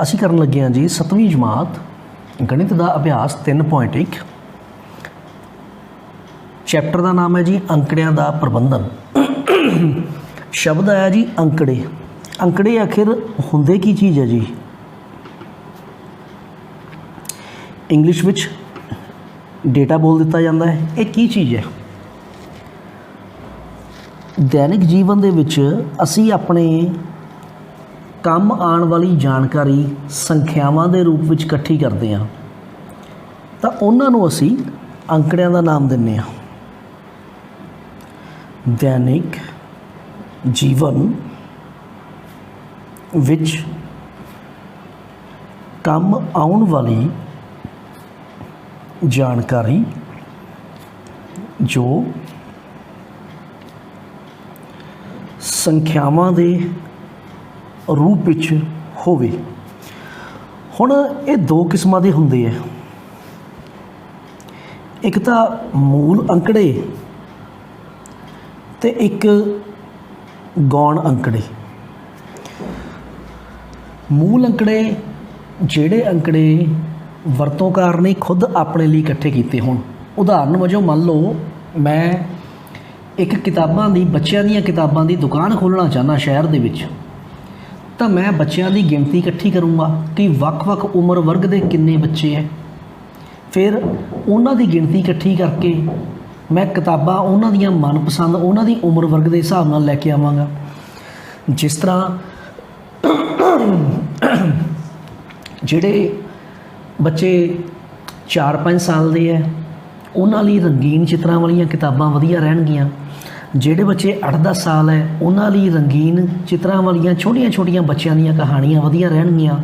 ਅਸੀਂ ਕਰਨ ਲੱਗੇ ਹਾਂ ਜੀ 7ਵੀਂ ਜਮਾਤ ਗਣਿਤ ਦਾ ਅਭਿਆਸ 3.1 ਚੈਪਟਰ ਦਾ ਨਾਮ ਹੈ ਜੀ ਅੰਕੜਿਆਂ ਦਾ ਪ੍ਰਬੰਧਨ। ਸ਼ਬਦ ਆਇਆ ਜੀ ਅੰਕੜੇ। ਅੰਕੜੇ ਆਖਿਰ ਹੁੰਦੇ ਕੀ ਚੀਜ਼ ਹੈ ਜੀ? ਇੰਗਲਿਸ਼ ਵਿੱਚ ਡੇਟਾ ਬੋਲ ਦਿੱਤਾ ਜਾਂਦਾ ਹੈ। ਇਹ ਕੀ ਚੀਜ਼ ਹੈ? ਦੈਨਿਕ ਜੀਵਨ ਦੇ ਵਿੱਚ ਅਸੀਂ ਆਪਣੇ ਕੰਮ ਆਉਣ ਵਾਲੀ ਜਾਣਕਾਰੀ ਸੰਖਿਆਵਾਂ ਦੇ ਰੂਪ ਵਿੱਚ ਇਕੱਠੀ ਕਰਦੇ ਹਾਂ ਤਾਂ ਉਹਨਾਂ ਨੂੰ ਅਸੀਂ ਅੰਕੜਿਆਂ ਦਾ ਨਾਮ ਦਿੰਦੇ ਹਾਂ। ਦੈਨਿਕ ਜੀਵਨ ਵਿੱਚ ਕੰਮ ਆਉਣ ਵਾਲੀ ਜਾਣਕਾਰੀ ਜੋ ਸੰਖਿਆਵਾਂ ਦੇ ਰੂਪ ਵਿੱਚ ਹੋਵੇ। ਹੁਣ ਇਹ ਦੋ ਕਿਸਮਾਂ ਦੇ ਹੁੰਦੇ ਆ, ਇੱਕ ਤਾਂ ਮੂਲ ਅੰਕੜੇ ਤੇ ਇੱਕ ਗੌਣ ਅੰਕੜੇ। ਮੂਲ ਅੰਕੜੇ ਜਿਹੜੇ ਅੰਕੜੇ ਵਰਤੋਂਕਾਰ ਨੇ ਖੁਦ ਆਪਣੇ ਲਈ ਇਕੱਠੇ ਕੀਤੇ ਹੋਣ। ਉਦਾਹਰਨ ਵਜੋਂ ਮੰਨ ਲਓ ਮੈਂ ਇੱਕ ਕਿਤਾਬਾਂ ਦੀ ਬੱਚਿਆਂ ਦੀਆਂ ਕਿਤਾਬਾਂ ਦੀ ਦੁਕਾਨ ਖੋਲ੍ਹਣਾ ਚਾਹੁੰਦਾ ਸ਼ਹਿਰ ਦੇ ਵਿੱਚ, ਤਾਂ ਮੈਂ ਬੱਚਿਆਂ ਦੀ ਗਿਣਤੀ ਇਕੱਠੀ ਕਰੂੰਗਾ ਕਿ ਵੱਖ-ਵੱਖ ਉਮਰ ਵਰਗ ਦੇ ਕਿੰਨੇ ਬੱਚੇ ਹੈ। ਫਿਰ ਉਹਨਾਂ ਦੀ ਗਿਣਤੀ ਇਕੱਠੀ ਕਰਕੇ ਮੈਂ ਕਿਤਾਬਾਂ ਉਹਨਾਂ ਦੀਆਂ ਮਨਪਸੰਦ ਉਹਨਾਂ ਦੀ ਉਮਰ ਵਰਗ ਦੇ ਹਿਸਾਬ ਨਾਲ ਲੈ ਕੇ ਆਵਾਂਗਾ। ਜਿਸ ਤਰ੍ਹਾਂ ਜਿਹੜੇ ਬੱਚੇ 4-5 ਸਾਲ ਦੇ ਹੈ ਉਹਨਾਂ ਲਈ ਰੰਗੀਨ ਚਿੱਤਰਾਂ ਵਾਲੀਆਂ ਕਿਤਾਬਾਂ ਵਧੀਆ ਰਹਿਣਗੀਆਂ। ਜਿਹੜੇ ਬੱਚੇ 8-10 ਸਾਲ ਹੈ ਉਹਨਾਂ ਲਈ ਰੰਗੀਨ ਚਿੱਤਰਾਂ ਵਾਲੀਆਂ ਛੋਟੀਆਂ-ਛੋਟੀਆਂ ਬੱਚਿਆਂ ਦੀਆਂ ਕਹਾਣੀਆਂ ਵਧੀਆ ਰਹਿਣਗੀਆਂ।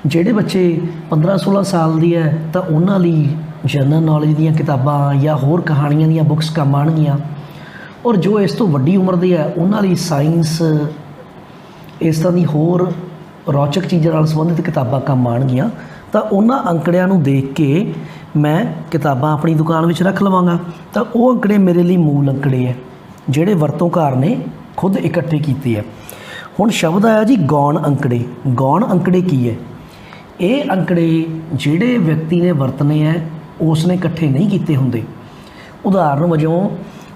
ਜਿਹੜੇ ਬੱਚੇ 15-16 ਸਾਲ ਦੀ ਹੈ ਤਾਂ ਉਹਨਾਂ ਲਈ ਜਨਰਲ ਨੌਲੇਜ ਦੀਆਂ ਕਿਤਾਬਾਂ ਜਾਂ ਹੋਰ ਕਹਾਣੀਆਂ ਦੀਆਂ ਬੁੱਕਸ ਕੰਮ ਆਉਣਗੀਆਂ। ਔਰ ਜੋ ਇਸ ਤੋਂ ਵੱਡੀ ਉਮਰ ਦੇ ਹੈ ਉਹਨਾਂ ਲਈ ਸਾਇੰਸ ਇਸ ਤਰ੍ਹਾਂ ਦੀ ਹੋਰ ਰੌਚਕ ਚੀਜ਼ਾਂ ਨਾਲ ਸੰਬੰਧਿਤ ਕਿਤਾਬਾਂ ਕੰਮ ਆਉਣਗੀਆਂ। ਤਾਂ ਉਹਨਾਂ ਅੰਕੜਿਆਂ ਨੂੰ ਦੇਖ ਕੇ ਮੈਂ ਕਿਤਾਬਾਂ ਆਪਣੀ ਦੁਕਾਨ ਵਿੱਚ ਰੱਖ ਲਵਾਂਗਾ। ਤਾਂ ਉਹ ਅੰਕੜੇ ਮੇਰੇ ਲਈ ਮੂਲ ਅੰਕੜੇ ਹੈ ਜਿਹੜੇ ਵਰਤੋਂਕਾਰ ਨੇ ਖੁਦ ਇਕੱਠੇ ਕੀਤੇ ਹੈ। ਹੁਣ ਸ਼ਬਦ ਆਇਆ ਜੀ ਗੌਣ ਅੰਕੜੇ। ਗੌਣ ਅੰਕੜੇ ਕੀ ਹੈ? ਇਹ ਅੰਕੜੇ ਜਿਹੜੇ ਵਿਅਕਤੀ ਨੇ ਵਰਤਨੇ ਹੈ ਉਸ ਨੇ ਇਕੱਠੇ ਨਹੀਂ ਕੀਤੇ ਹੁੰਦੇ। ਉਦਾਹਰਨ ਵਜੋਂ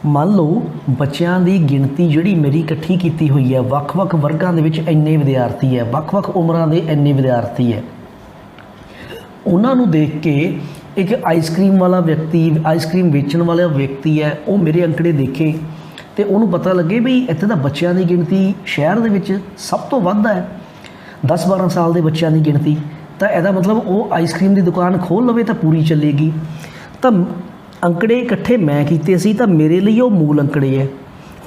ਮੰਨ ਲਓ ਬੱਚਿਆਂ ਦੀ ਗਿਣਤੀ ਜਿਹੜੀ ਮੇਰੀ ਇਕੱਠੀ ਕੀਤੀ ਹੋਈ ਹੈ, ਵੱਖ-ਵੱਖ ਵਰਗਾਂ ਦੇ ਵਿੱਚ ਇੰਨੇ ਵਿਦਿਆਰਥੀ ਹੈ, ਵੱਖ-ਵੱਖ ਉਮਰਾਂ ਦੇ ਇੰਨੇ ਵਿਦਿਆਰਥੀ ਹੈ। ਉਹਨਾਂ ਨੂੰ ਦੇਖ ਕੇ ਇੱਕ ਆਈਸਕ੍ਰੀਮ ਵਾਲਾ ਵਿਅਕਤੀ, ਆਈਸਕ੍ਰੀਮ ਵੇਚਣ ਵਾਲਾ ਵਿਅਕਤੀ ਹੈ, ਉਹ ਮੇਰੇ ਅੰਕੜੇ ਦੇਖੇ ਅਤੇ ਉਹਨੂੰ ਪਤਾ ਲੱਗੇ ਵੀ ਇੱਥੇ ਤਾਂ ਬੱਚਿਆਂ ਦੀ ਗਿਣਤੀ ਸ਼ਹਿਰ ਦੇ ਵਿੱਚ ਸਭ ਤੋਂ ਵੱਧ ਹੈ, 10-12 ਸਾਲ ਦੇ ਬੱਚਿਆਂ ਦੀ ਗਿਣਤੀ। ਤਾਂ ਇਹਦਾ ਮਤਲਬ ਉਹ ਆਈਸਕ੍ਰੀਮ ਦੀ ਦੁਕਾਨ ਖੋਲ੍ਹ ਲਵੇ ਤਾਂ ਪੂਰੀ ਚੱਲੇਗੀ। ਤਾਂ ਅੰਕੜੇ ਇਕੱਠੇ ਮੈਂ ਕੀਤੇ ਸੀ ਤਾਂ ਮੇਰੇ ਲਈ ਉਹ ਮੂਲ ਅੰਕੜੇ ਹੈ।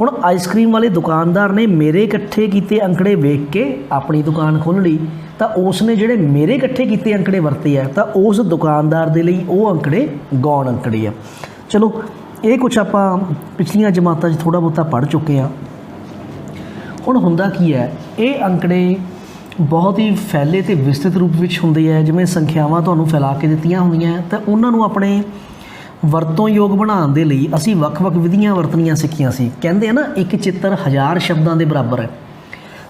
ਹੁਣ ਆਈਸਕ੍ਰੀਮ ਵਾਲੇ ਦੁਕਾਨਦਾਰ ਨੇ ਮੇਰੇ ਇਕੱਠੇ ਕੀਤੇ ਅੰਕੜੇ ਵੇਖ ਕੇ ਆਪਣੀ ਦੁਕਾਨ ਖੋਲ੍ਹ ਲਈ, ਤਾਂ ਉਸ ਨੇ ਜਿਹੜੇ ਮੇਰੇ ਇਕੱਠੇ ਕੀਤੇ ਅੰਕੜੇ ਵਰਤੇ ਹੈ ਤਾਂ ਉਸ ਦੁਕਾਨਦਾਰ ਦੇ ਲਈ ਉਹ ਅੰਕੜੇ ਗੌਣ ਅੰਕੜੇ ਆ। ਚਲੋ ਇਹ ਕੁਛ ਆਪਾਂ ਪਿਛਲੀਆਂ ਜਮਾਤਾਂ 'ਚ ਥੋੜ੍ਹਾ ਬਹੁਤਾ ਪੜ੍ਹ ਚੁੱਕੇ ਹਾਂ। ਹੁਣ ਹੁੰਦਾ ਕੀ ਹੈ, ਇਹ ਅੰਕੜੇ ਬਹੁਤ ਹੀ ਫੈਲੇ ਅਤੇ ਵਿਸਤ੍ਰਿਤ ਰੂਪ ਵਿੱਚ ਹੁੰਦੇ ਹੈ। ਜਿਵੇਂ ਸੰਖਿਆਵਾਂ ਤੁਹਾਨੂੰ ਫੈਲਾ ਕੇ ਦਿੱਤੀਆਂ ਹੁੰਦੀਆਂ ਤਾਂ ਉਹਨਾਂ ਨੂੰ ਆਪਣੇ ਵਰਤੋਂਯੋਗ ਬਣਾਉਣ ਦੇ ਲਈ ਅਸੀਂ ਵੱਖ-ਵੱਖ ਵਿਧੀਆਂ ਵਰਤਣੀਆਂ ਸਿੱਖੀਆਂ ਸੀ। ਕਹਿੰਦੇ ਆ ਨਾ ਇੱਕ ਚਿੱਤਰ 1000 ਸ਼ਬਦਾਂ ਦੇ ਬਰਾਬਰ ਹੈ।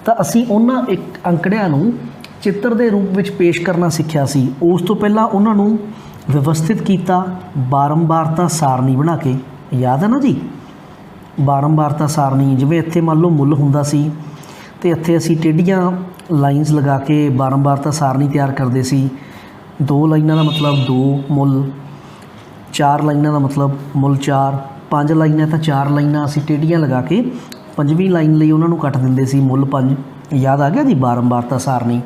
ਤਾਂ ਅਸੀਂ ਉਹਨਾਂ ਇੱਕ ਅੰਕੜਿਆਂ ਨੂੰ ਚਿੱਤਰ ਦੇ ਰੂਪ ਵਿੱਚ ਪੇਸ਼ ਕਰਨਾ ਸਿੱਖਿਆ ਸੀ। ਉਸ ਤੋਂ ਪਹਿਲਾਂ ਉਹਨਾਂ ਨੂੰ ਵਿਵਸਥਿਤ ਕੀਤਾ ਬਾਰੰਬਾਰਤਾ ਸਾਰਣੀ ਬਣਾ ਕੇ। ਯਾਦ ਹੈ ਨਾ ਜੀ? ਬਾਰੰਬਾਰਤਾ ਸਾਰਣੀ, ਜਿਵੇਂ ਇੱਥੇ ਮੰਨ ਲਓ ਮੁੱਲ ਹੁੰਦਾ ਸੀ ਅਤੇ ਇੱਥੇ ਅਸੀਂ ਟੇਢੀਆਂ ਲਾਈਨਸ ਲਗਾ ਕੇ ਬਾਰੰਬਾਰਤਾ ਸਾਰਣੀ ਤਿਆਰ ਕਰਦੇ ਸੀ। 2 ਲਾਈਨਾਂ ਦਾ ਮਤਲਬ 2 ਮੁੱਲ, 4 ਲਾਈਨਾਂ ਦਾ ਮਤਲਬ ਮੁੱਲ 4, 5 ਲਾਈਨਾਂ ਤਾਂ 4 ਲਾਈਨਾਂ ਅਸੀਂ ਟੇਢੀਆਂ ਲਗਾ ਕੇ 5ਵੀਂ ਲਾਈਨ ਲਈ ਉਹਨਾਂ ਨੂੰ ਕੱਟ ਦਿੰਦੇ ਸੀ ਮੁੱਲ 5। ਯਾਦ ਆ ਗਿਆ ਜੀ ਬਾਰੰਬਾਰਤਾ ਸਾਰਣੀ?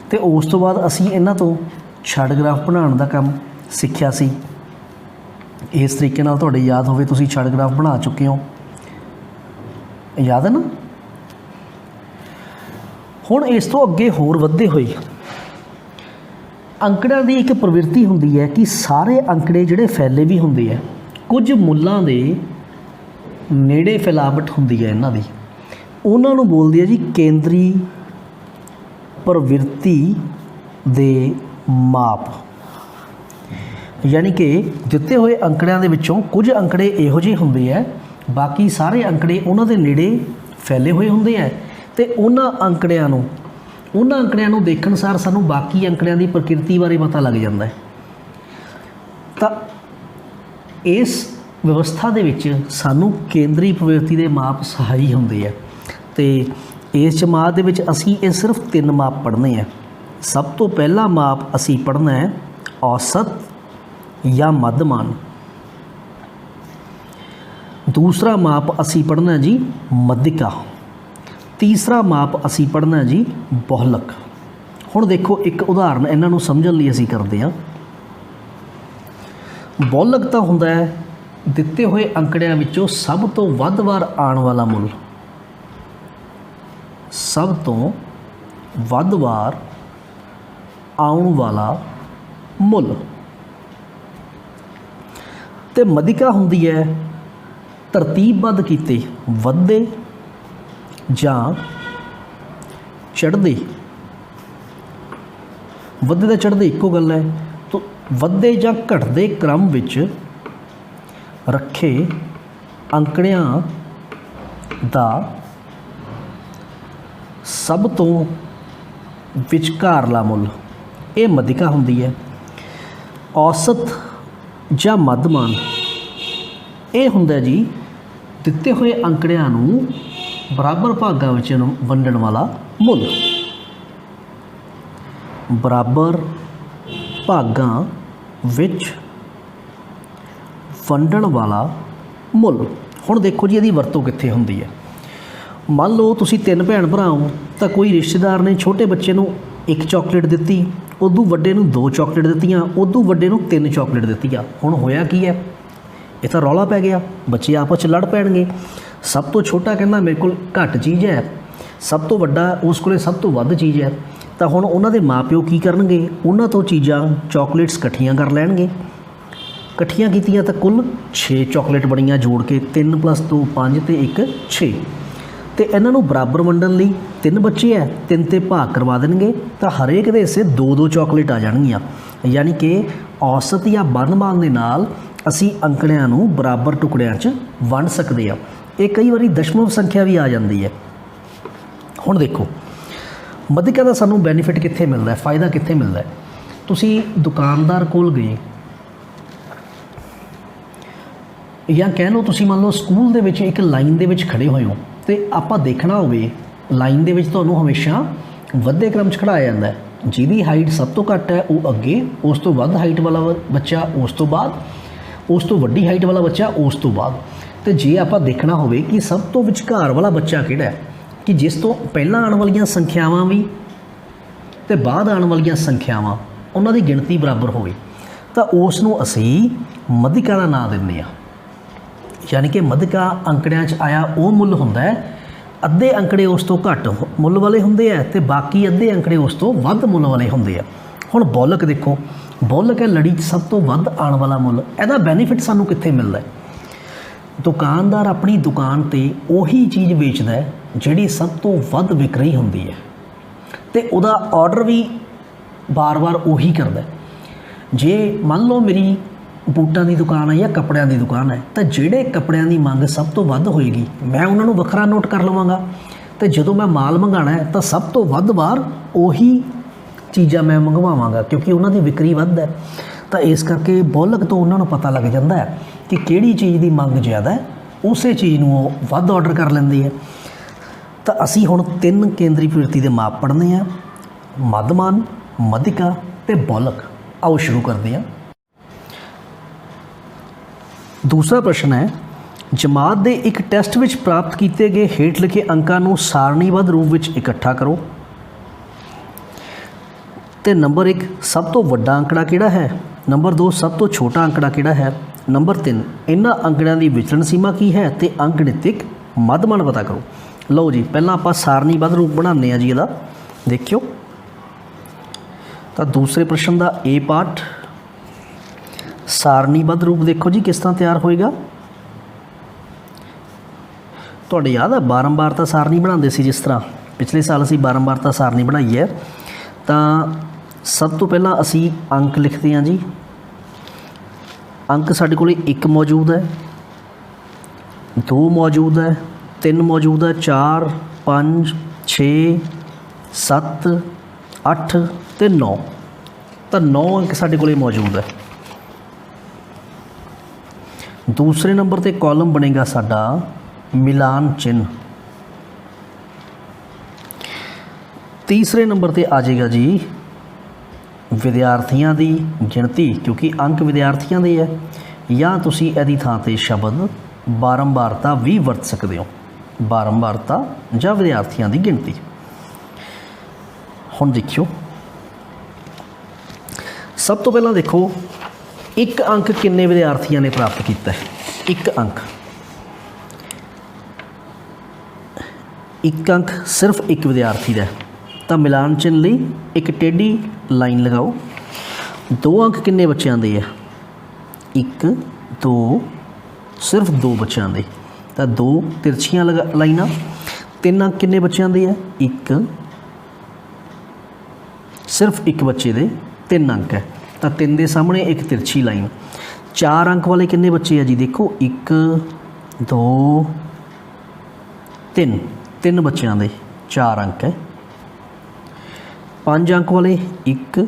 ਅਤੇ ਉਸ ਤੋਂ ਬਾਅਦ ਅਸੀਂ ਇਹਨਾਂ ਤੋਂ ਛੱਡ ਗ੍ਰਾਫ ਬਣਾਉਣ ਦਾ ਕੰਮ ਸਿੱਖਿਆ ਸੀ। ਇਸ ਤਰੀਕੇ ਨਾਲ ਤੁਹਾਡੇ ਯਾਦ ਹੋਵੇ ਤੁਸੀਂ ਛੱਡ ਗ੍ਰਾਫ ਬਣਾ ਚੁੱਕੇ ਹੋ। ਯਾਦ ਹੈ ਨਾ? ਹੁਣ ਇਸ ਤੋਂ ਅੱਗੇ ਹੋਰ ਵੱਧਦੇ ਹੋਏ ਅੰਕੜਿਆਂ ਦੀ ਇੱਕ ਪ੍ਰਵਿਰਤੀ ਹੁੰਦੀ ਹੈ ਕਿ ਸਾਰੇ ਅੰਕੜੇ ਜਿਹੜੇ ਫੈਲੇ ਵੀ ਹੁੰਦੇ ਹੈ, ਕੁਝ ਮੁੱਲਾਂ ਦੇ ਨੇੜੇ ਫੈਲਾਵਟ ਹੁੰਦੀ ਹੈ ਇਹਨਾਂ ਦੀ, ਉਹਨਾਂ ਨੂੰ ਬੋਲਦੇ ਆ ਜੀ ਕੇਂਦਰੀ ਪ੍ਰਵਿਰਤੀ ਦੇ ਮਾਪ। ਯਾਨੀ ਕਿ ਦਿੱਤੇ ਹੋਏ ਅੰਕੜਿਆਂ ਦੇ ਵਿੱਚੋਂ ਕੁਝ ਅੰਕੜੇ ਇਹੋ ਜਿਹੇ ਹੁੰਦੇ ਹੈ, ਬਾਕੀ ਸਾਰੇ ਅੰਕੜੇ ਉਹਨਾਂ ਦੇ ਨੇੜੇ ਫੈਲੇ ਹੋਏ ਹੁੰਦੇ ਹੈ ਅਤੇ ਉਹਨਾਂ ਅੰਕੜਿਆਂ ਨੂੰ ਉਹਨਾਂ ਅੰਕੜਿਆਂ ਨੂੰ ਦੇਖਣ ਸਾਰ ਸਾਨੂੰ ਬਾਕੀ ਅੰਕੜਿਆਂ ਦੀ ਪ੍ਰਕਿਰਤੀ ਬਾਰੇ ਪਤਾ ਲੱਗ ਜਾਂਦਾ ਹੈ। ਤਾਂ ਇਸ ਵਿਵਸਥਾ ਦੇ ਵਿੱਚ ਸਾਨੂੰ ਕੇਂਦਰੀ ਪ੍ਰਵਿਰਤੀ ਦੇ ਮਾਪ ਸਹਾਈ ਹੁੰਦੇ ਆ ਅਤੇ ਇਸ ਜਮਾਤ ਦੇ ਵਿੱਚ ਅਸੀਂ ਇਹ ਸਿਰਫ 3 ਮਾਪ ਪੜ੍ਹਨੇ ਆ। ਸਭ ਤੋਂ ਪਹਿਲਾ ਮਾਪ ਅਸੀਂ ਪੜ੍ਹਨਾ ਹੈ ਔਸਤ ਜਾਂ ਮੱਧਮਾਨ। ਦੂਸਰਾ ਮਾਪ ਅਸੀਂ ਪੜ੍ਹਨਾ ਜੀ ਮੱਧਿਕਾ। ਤੀਸਰਾ ਮਾਪ ਅਸੀਂ ਪੜ੍ਹਨਾ ਜੀ ਬਹੁਲਕ। ਹੁਣ ਦੇਖੋ ਇੱਕ ਉਦਾਹਰਨ ਇਹਨਾਂ ਨੂੰ ਸਮਝਣ ਲਈ ਅਸੀਂ ਕਰਦੇ ਹਾਂ। ਬਹੁਲਕ ਤਾਂ ਹੁੰਦਾ ਹੈ ਦਿੱਤੇ ਹੋਏ ਅੰਕੜਿਆਂ ਵਿੱਚੋਂ ਸਭ ਤੋਂ ਵੱਧ ਵਾਰ ਆਉਣ ਵਾਲਾ ਮੁੱਲ, ਸਭ ਤੋਂ ਵੱਧ ਵਾਰ ਆਉਣ ਵਾਲਾ ਮੁੱਲ। ਤੇ ਮੱਧਿਕਾ ਹੁੰਦੀ ਹੈ ਤਰਤੀਬਬੱਧ ਕੀਤੇ ਵੱਧਦੇ ਜਾਂ ਚੜ੍ਹਦੇ, ਵੱਧਦੇ ਦਾ ਚੜ੍ਹਦੇ ਇੱਕੋ ਗੱਲ ਹੈ, ਤਾਂ ਵੱਧਦੇ ਜਾਂ ਘਟਦੇ ਕ੍ਰਮ ਵਿੱਚ ਰੱਖੇ ਅੰਕੜਿਆਂ ਦਾ ਸਭ ਤੋਂ ਵਿਚਕਾਰਲਾ ਮੁੱਲ, ਇਹ ਮੱਧਿਕਾ ਹੁੰਦੀ ਹੈ। ਔਸਤ ਜਾਂ ਮੱਧਮਾਨ ਇਹ ਹੁੰਦਾ ਜੀ ਦਿੱਤੇ ਹੋਏ ਅੰਕੜਿਆਂ ਨੂੰ ਬਰਾਬਰ ਭਾਗਾਂ ਵਿੱਚ ਵੰਡਣ ਵਾਲਾ ਮੁੱਲ, ਬਰਾਬਰ ਭਾਗਾਂ ਵਿੱਚ ਵੰਡਣ ਵਾਲਾ ਮੁੱਲ। ਹੁਣ ਦੇਖੋ ਜੀ ਇਹਦੀ ਵਰਤੋਂ ਕਿੱਥੇ ਹੁੰਦੀ ਹੈ। ਮੰਨ ਲਓ ਤੁਸੀਂ 3 ਭੈਣ ਭਰਾ ਹੋ ਤਾਂ ਕੋਈ ਰਿਸ਼ਤੇਦਾਰ ਨੇ ਛੋਟੇ ਬੱਚੇ ਨੂੰ 1 ਚਾਕਲੇਟ ਦਿੱਤੀ, ਉਦੋਂ ਵੱਡੇ ਨੂੰ 2 ਚਾਕਲੇਟ ਦਿੱਤੀਆਂ, ਉਦੋਂ ਵੱਡੇ ਨੂੰ 3 ਚਾਕਲੇਟ ਦਿੱਤੀਆਂ। ਹੁਣ ਹੋਇਆ ਕੀ ਹੈ, ਇਹ ਤਾਂ ਰੌਲਾ ਪੈ ਗਿਆ, ਬੱਚੇ ਆਪਸ 'ਚ ਲੜ ਪੈਣਗੇ। ਸਭ ਤੋਂ ਛੋਟਾ ਕਹਿੰਦਾ ਮੇਰੇ ਕੋਲ ਘੱਟ ਚੀਜ਼ ਹੈ, ਸਭ ਤੋਂ ਵੱਡਾ ਉਸ ਕੋਲੇ ਸਭ ਤੋਂ ਵੱਧ ਚੀਜ਼ ਹੈ। ਤਾਂ ਹੁਣ ਉਹਨਾਂ ਦੇ ਮਾਪਿਓ ਕੀ ਕਰਨਗੇ, ਉਹਨਾਂ ਤੋਂ ਚੀਜ਼ਾਂ ਚਾਕਲੇਟਸ ਇਕੱਠੀਆਂ ਕਰ ਲੈਣਗੇ। ਇਕੱਠੀਆਂ ਕੀਤੀਆਂ ਤਾਂ ਕੁੱਲ 6 ਚਾਕਲੇਟ ਬਣੀਆਂ, ਜੋੜ ਕੇ 3 + 2 5 ਅਤੇ 1 6। ਅਤੇ ਇਹਨਾਂ ਨੂੰ ਬਰਾਬਰ ਵੰਡਣ ਲਈ 3 ਬੱਚੇ ਹੈ, 3 'ਤੇ ਭਾਗ ਕਰਵਾ ਦੇਣਗੇ ਤਾਂ ਹਰੇਕ ਦੇ ਹਿੱਸੇ 2-2 ਚਾਕਲੇਟ ਆ ਜਾਣਗੀਆਂ। ਯਾਨੀ ਕਿ ਔਸਤ ਜਾਂ ਮੱਧਮਾਨ ਦੇ ਨਾਲ ਅਸੀਂ ਅੰਕੜਿਆਂ ਨੂੰ ਬਰਾਬਰ ਟੁਕੜਿਆਂ 'ਚ ਵੰਡ ਸਕਦੇ ਹਾਂ। ਇਹ ਕਈ ਵਾਰੀ ਦਸ਼ਮਲਵ ਸੰਖਿਆ ਵੀ ਆ ਜਾਂਦੀ ਹੈ। ਹੁਣ ਦੇਖੋ ਮੱਧਿਕਾ ਦਾ ਸਾਨੂੰ ਬੈਨੀਫਿਟ ਕਿੱਥੇ ਮਿਲਦਾ ਹੈ, ਫਾਇਦਾ ਕਿੱਥੇ ਮਿਲਦਾ ਹੈ। ਤੁਸੀਂ ਦੁਕਾਨਦਾਰ ਕੋਲ ਗਏ ਜਾਂ ਕਹਿ ਲਓ ਤੁਸੀਂ ਮੰਨ ਲਓ ਸਕੂਲ ਦੇ ਵਿੱਚ ਇੱਕ ਲਾਈਨ ਦੇ ਵਿੱਚ ਖੜ੍ਹੇ ਹੋਏ ਹੋ ਅਤੇ ਆਪਾਂ ਦੇਖਣਾ ਹੋਵੇ ਲਾਈਨ ਦੇ ਵਿੱਚ ਤੁਹਾਨੂੰ ਹਮੇਸ਼ਾ ਵੱਧੇ ਕ੍ਰਮ 'ਚ ਖੜਾਇਆ ਜਾਂਦਾ ਹੈ। ਜਿਹਦੀ ਹਾਈਟ ਸਭ ਤੋਂ ਘੱਟ ਹੈ ਉਹ ਅੱਗੇ, ਉਸ ਤੋਂ ਵੱਧ ਹਾਈਟ ਵਾਲਾ ਬੱਚਾ ਉਸ ਤੋਂ ਬਾਅਦ, ਉਸ ਤੋਂ ਵੱਡੀ ਹਾਈਟ ਵਾਲਾ ਬੱਚਾ ਉਸ ਤੋਂ ਬਾਅਦ। ਅਤੇ ਜੇ ਆਪਾਂ ਦੇਖਣਾ ਹੋਵੇ ਕਿ ਸਭ ਤੋਂ ਵਿਚਕਾਰ ਵਾਲਾ ਬੱਚਾ ਕਿਹੜਾ ਹੈ, ਕਿ ਜਿਸ ਤੋਂ ਪਹਿਲਾਂ ਆਉਣ ਵਾਲੀਆਂ ਸੰਖਿਆਵਾਂ ਵੀ ਅਤੇ ਬਾਅਦ ਆਉਣ ਵਾਲੀਆਂ ਸੰਖਿਆਵਾਂ ਉਹਨਾਂ ਦੀ ਗਿਣਤੀ ਬਰਾਬਰ ਹੋਵੇ, ਤਾਂ ਉਸ ਨੂੰ ਅਸੀਂ ਮੱਧਿਕਾ ਦਾ ਨਾਂ ਦਿੰਦੇ ਹਾਂ। ਯਾਨੀ ਕਿ ਮੱਧਿਕਾ ਅੰਕੜਿਆਂ 'ਚ ਆਇਆ ਉਹ ਮੁੱਲ ਹੁੰਦਾ ਹੈ, ਅੱਧੇ ਅੰਕੜੇ ਉਸ ਤੋਂ ਘੱਟ ਮੁੱਲ ਵਾਲੇ ਹੁੰਦੇ ਆ ਅਤੇ ਬਾਕੀ ਅੱਧੇ ਅੰਕੜੇ ਉਸ ਤੋਂ ਵੱਧ ਮੁੱਲ ਵਾਲੇ ਹੁੰਦੇ ਆ। ਹੁਣ ਬਹੁਲਕ ਦੇਖੋ, ਬਹੁਲਕ ਹੈ ਲੜੀ 'ਚ ਸਭ ਤੋਂ ਵੱਧ ਆਉਣ ਵਾਲਾ ਮੁੱਲ। ਇਹਦਾ ਬੈਨੀਫਿਟ ਸਾਨੂੰ ਕਿੱਥੇ ਮਿਲਦਾ ਹੈ, ਦੁਕਾਨਦਾਰ ਆਪਣੀ ਦੁਕਾਨ 'ਤੇ ਉਹੀ ਚੀਜ਼ ਵੇਚਦਾ ਹੈ ਜਿਹੜੀ ਸਭ ਤੋਂ ਵੱਧ ਵਿਕ ਰਹੀ ਹੁੰਦੀ ਹੈ ਅਤੇ ਉਹਦਾ ਔਡਰ ਵੀ ਵਾਰ-ਵਾਰ ਉਹੀ ਕਰਦਾ। ਜੇ ਮੰਨ ਲਓ ਮੇਰੀ ਬੂਟਾਂ ਦੀ ਦੁਕਾਨ ਹੈ ਜਾਂ ਕੱਪੜਿਆਂ ਦੀ ਦੁਕਾਨ ਹੈ, ਤਾਂ ਜਿਹੜੇ ਕੱਪੜਿਆਂ ਦੀ ਮੰਗ ਸਭ ਤੋਂ ਵੱਧ ਹੋਏਗੀ ਮੈਂ ਉਹਨਾਂ ਨੂੰ ਵੱਖਰਾ ਨੋਟ ਕਰ ਲਵਾਂਗਾ, ਅਤੇ ਜਦੋਂ ਮੈਂ ਮਾਲ ਮੰਗਾਉਣਾ ਹੈ ਤਾਂ ਸਭ ਤੋਂ ਵੱਧ ਵਾਰ ਉਹੀ ਚੀਜ਼ਾਂ ਮੈਂ ਮੰਗਵਾਵਾਂਗਾ ਕਿਉਂਕਿ ਉਹਨਾਂ ਦੀ ਵਿਕਰੀ ਵੱਧ ਹੈ। ਤਾਂ ਇਸ ਕਰਕੇ ਬਹੁਲਕ ਤੋਂ ਉਹਨਾਂ ਨੂੰ ਪਤਾ ਲੱਗ ਜਾਂਦਾ ਹੈ ਕਿ ਕਿਹੜੀ ਚੀਜ਼ ਦੀ ਮੰਗ ਜ਼ਿਆਦਾ ਹੈ, ਉਸੇ ਚੀਜ਼ ਨੂੰ ਉਹ ਵੱਧ ਆਰਡਰ ਕਰ ਲੈਂਦੇ ਹੈ। ਤਾਂ ਅਸੀਂ ਹੁਣ 3 ਕੇਂਦਰੀ ਪ੍ਰਵਿਰਤੀ ਦੇ ਮਾਪ ਪੜ੍ਹਨੇ ਆ, ਮੱਧਮਾਨ, ਮੱਧਿਕਾ ਅਤੇ ਬਹੁਲਕ। ਆਓ ਸ਼ੁਰੂ ਕਰਦੇ ਹਾਂ। ਦੂਸਰਾ ਪ੍ਰਸ਼ਨ ਹੈ, ਜਮਾਤ ਦੇ ਇੱਕ ਟੈਸਟ ਵਿੱਚ ਪ੍ਰਾਪਤ ਕੀਤੇ ਗਏ ਹੇਠ ਲਿਖੇ ਅੰਕਾਂ ਨੂੰ ਸਾਰਣੀਬੱਧ ਰੂਪ ਵਿੱਚ ਇਕੱਠਾ ਕਰੋ। ਅਤੇ ਨੰਬਰ 1 ਸਭ ਤੋਂ ਵੱਡਾ ਅੰਕੜਾ ਕਿਹੜਾ ਹੈ, ਨੰਬਰ 2 ਸਭ ਤੋਂ ਛੋਟਾ ਅੰਕੜਾ ਕਿਹੜਾ ਹੈ, ਨੰਬਰ 3 ਇਹਨਾਂ ਅੰਕੜਿਆਂ ਦੀ ਵਿਚਲਣ ਸੀਮਾ ਕੀ ਹੈ ਅਤੇ ਅੰਕਗਣਿਤਿਕ ਮੱਧਮਾਨ ਪਤਾ ਕਰੋ। ਲਓ ਜੀ ਪਹਿਲਾਂ ਆਪਾਂ ਸਾਰਣੀਬੱਧ ਰੂਪ ਬਣਾਉਂਦੇ ਹਾਂ ਜੀ ਇਹਦਾ, ਦੇਖਿਓ। ਤਾਂ ਦੂਸਰੇ ਪ੍ਰਸ਼ਨ ਦਾ A ਪਾਰਟ, ਸਾਰਣੀਬੱਧ ਰੂਪ ਦੇਖੋ ਜੀ ਕਿਸ ਤਰ੍ਹਾਂ ਤਿਆਰ ਹੋਏਗਾ। ਤੁਹਾਡੇ ਯਾਦ ਹੈ ਬਾਰੰਬਾਰਤਾ ਸਾਰਣੀ ਬਣਾਉਂਦੇ ਸੀ, ਜਿਸ ਤਰ੍ਹਾਂ ਪਿਛਲੇ ਸਾਲ ਅਸੀਂ ਬਾਰੰਬਾਰਤਾ ਸਾਰਣੀ ਬਣਾਈ ਹੈ। ਤਾਂ ਸਭ ਤੋਂ ਪਹਿਲਾਂ ਅਸੀਂ ਅੰਕ ਲਿਖਦੇ ਹਾਂ ਜੀ। ਅੰਕ ਸਾਡੇ ਕੋਲ 1 ਮੌਜੂਦ ਹੈ, 2 ਮੌਜੂਦ ਹੈ, 3 ਮੌਜੂਦ ਹੈ, 4 5 6 7 8 ਤੇ 9। ਤਾਂ 9 अंक साडे कोले मौजूद है। दूसरे नंबर ते कॉलम बनेगा साडा मिलान चिन्ह। तीसरे नंबर ते आ जाएगा जी विद्यार्थियों की गिणती, क्योंकि अंक विद्यार्थियों के है। या तुसी इहदी थां ते शब्द बारंबारता भी वरत सकते हो, बारंबारता या विद्यार्थियों की गिणती। हुण देखियो, सब तो पहला देखो एक अंक किन्ने विद्यार्थियों ने प्राप्त किया है। एक अंक सिर्फ एक विद्यार्थी का, तो मिलान चिन्ह लई एक टेढ़ी लाइन लगाओ। 2 अंक किन्ने बच्चों के है, 1 2, सिर्फ 2 बच्चों के, तो 2 तिरछियां लाइना। 3 अंक किन्ने बच्चों के है, 1, सिर्फ एक बच्चे के 3 अंक है, तो 3 के सामने एक तिरछी लाइन। 4 अंक वाले किन्ने बच्चे है जी, देखो 1 2 3, 3 बच्चों के 4 अंक है। 5 अंक वाले 1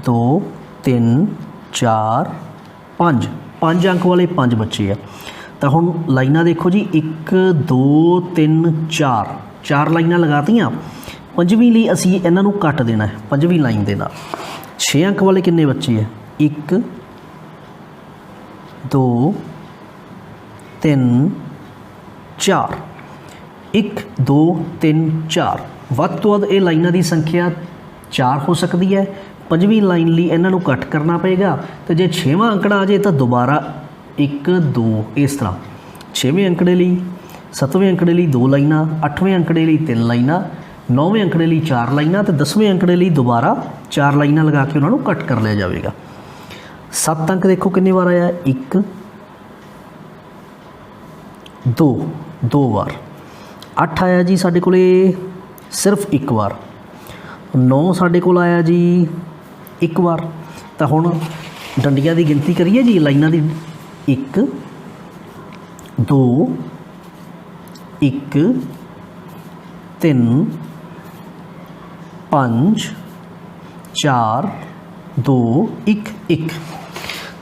2 3 4 5, 5 अंक वाले 5 बच्चे है। तो हुण लाइनां देखो जी 1 2 3 4, 4 लाइनां लगातियां। 5वीं लिए असी इन्हां नूं कट देना है 5वीं लाइन दे नाल। 6 अंक वाले किन्ने बच्चे है, 1 2 3 4, 1 2 3 4। वध तो वध ये लाइनां की संख्या 4 हो सकती है। 5वीं लाइन लिए इन्हां नूं कट करना पेगा। तो जे 6वां अंकड़ा आ जाए तो दोबारा 1 2 इस तरह। 6वें अंकड़े लिए 7वें अंकड़े लिए 2 लाइनां, 8वें अंकड़े लिए 3 लाइनां, 9वें अंकड़े लिए 4 लाइनां, तो 10वें अंकड़े लिए दोबारा 4 लाइनां लगा के उन्होंने कट कर लिया जाएगा। 7 अंक देखो कितनी बार आया, 1 2 2 बार। 8 आया जी साढ़े कोले सिर्फ 1 बार। 9 साढ़े कोल आया जी 1 बार। तो हुण डंडियां की गिनती करिए जी लाइनां की, 1 2 1 3 5 4 2 1 1।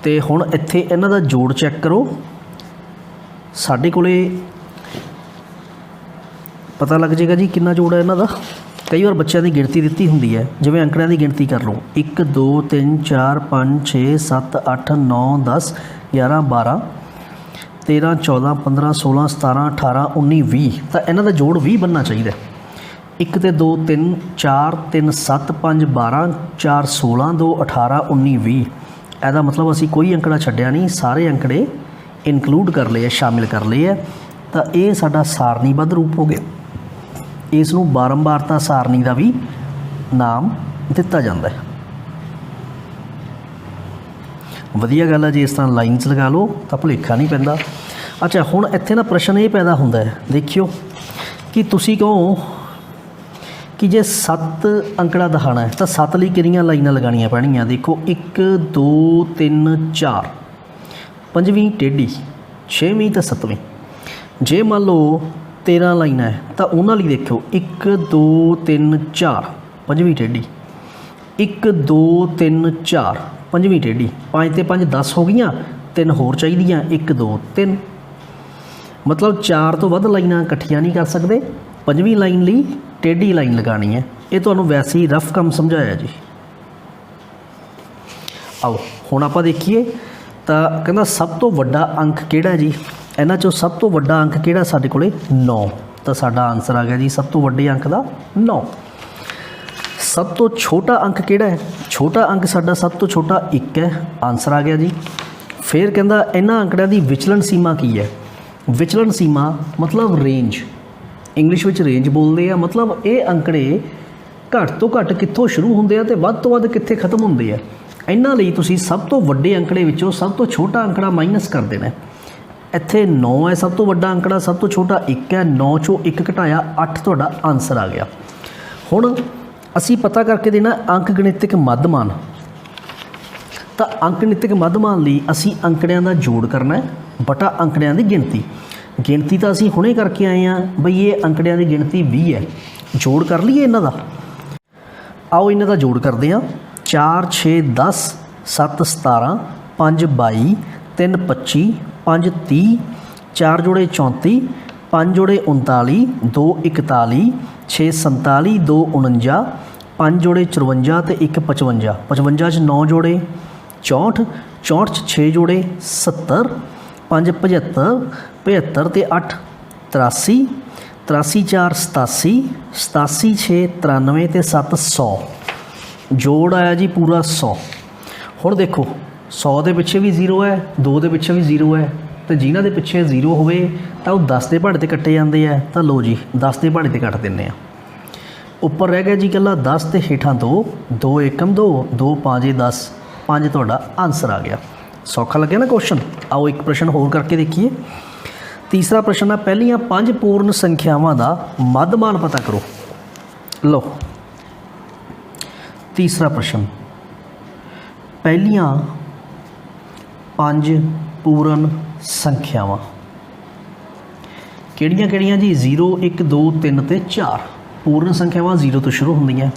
तो हुण इत्थे इन्हां दा जोड़ चैक करो। साडे कोले पता लग जाएगा जी कितना जोड़ है इन्हां दा। कई बार बच्चों की गिणती दी होंगी है, जिवें अंकड़ियां की गिणती कर लो 1 2 3 4 5 6 7 8 9 10 11 12 13 14 15 16 17 18 19 20। तो इन्हां दा जोड़ 20 बनना चाहिए। 1 ते 2 3 4 3 7 5 12 4 16 2 18 19 20। ਇਹਦਾ मतलब असी कोई अंकड़ा छड्डिया नहीं, सारे अंकड़े इनकलूड कर लिए, शामिल कर लिए। तो ये साडा सारणीबद्ध रूप हो गया। इसनूं बारंबारता सारणी का भी नाम दिता जाता है। वधिया गल है जी, इस तरह लाइनस लगा लो तो भुलेखा नहीं पैंदा। अच्छा हुण इत्थे ना प्रश्न ये पैदा होंदा है, देखियो कि तुसी कहो कि जे 7 अंकड़ा दिखाना है तो 7 लिए कितनी लाइनां लगानियां पैणगियां। देखो 1 2 3 4, 5वीं टेढ़ी, 6वीं तो 7वीं। जे मान लो 13 लाइना है तो उन्होंने लिए देखो 1 2 3 4, 5वीं टेढ़ी, 1 2 3 4, 5वीं टेढ़ी। 5 ते 5 10 हो गई, 3 होर चाहिए, 1 2 3। मतलब 4 तो वध लाइनां इकट्ठियां नहीं कर सकते। 5वीं लाइन ली टेढ़ी लाइन लगानी है। ये तो वैसे ही रफ काम समझाया जी। आओ हुण आपां देखिए तो कहना सब तो वड्डा अंक किहड़ा है जी। इन्हां चों सब तो वड्डा अंक किहड़ा साडे कोले 9। तो साडा आंसर आ गया जी सब तो वड्डे अंक का 9। सब तो छोटा अंक किहड़ा है, छोटा अंक साडा सब तो छोटा 1 है, आंसर आ गया जी। फिर कहंदा इन्हां अंकड़ियां दी विचलन सीमा की है। विचलन सीमा मतलब रेंज, इंग्लिश विच रेंज बोलते हैं। मतलब ये अंकड़े घट तो घट कित्थों शुरू होंदे आ ते वध तो वध कित्थे खत्म होंदे आ। इन्हां लई तुसीं सब तो वड्डे अंकड़े विचों सब तो छोटा अंकड़ा माइनस कर देना। इत्थे 9 है सब तो वड्डा अंकड़ा, सब तो छोटा 1 है। 9 चों 1 घटाया 8, तुहाडा आंसर आ गया। हुण असीं पता करके देना अंक गणितक मध्यमान। तो अंक गणितक मध्यमान लई असीं अंकड़ियां दा जोड़ करना है बटा अंकड़ियां दी गिणती। गिणती तो असीं हुणे करके आए हैं बई ये अंकड़ियां दी गिणती 20 है। जोड़ कर लीए इन्हां दा। आओ इन्हां दा जोड़ करते हैं। 4 6 10 7 17 5 22 3 25 5 30 4 जोड़े 34 5 जोड़े 39 2 41 6 47 2 49 5 जोड़े 54 तो 1 55 55 9 जोड़े 64 64 6 जोड़े 70 5 75 75 तो 8 83 83 4 87 87 6 93 तो 7 100 जोड़ आया जी पूरा 100। हुण देखो 100 के पिछे भी 0 है, 2 के पिछे भी 0 है, तो जिन्हां दे पिछे 0 होवे तां ओह 10 के पहाड़े ते कट्टे जांदे आ। तां लो जी 10 के पहाड़े ते कट दिंदे आ। उपर रह गया जी कल्ला 10 ते हेठां 2 2 एकम 2 2 5 10 5 तुहाडा आंसर आ गया। सौखा लगे ना क्वेश्चन। आओ एक प्रश्न होर करके देखिए। तीसरा प्रश्न है पहलियां 5 पूर्ण संख्यावां दा मध्यमान पता करो। लो तीसरा प्रश्न पहलियां 5 पूर्ण संख्यावां किहड़ियां किहड़ियां जी 0 1 2 3 ते 4 पूर्ण संख्यावां 0 तो शुरू होंदियां।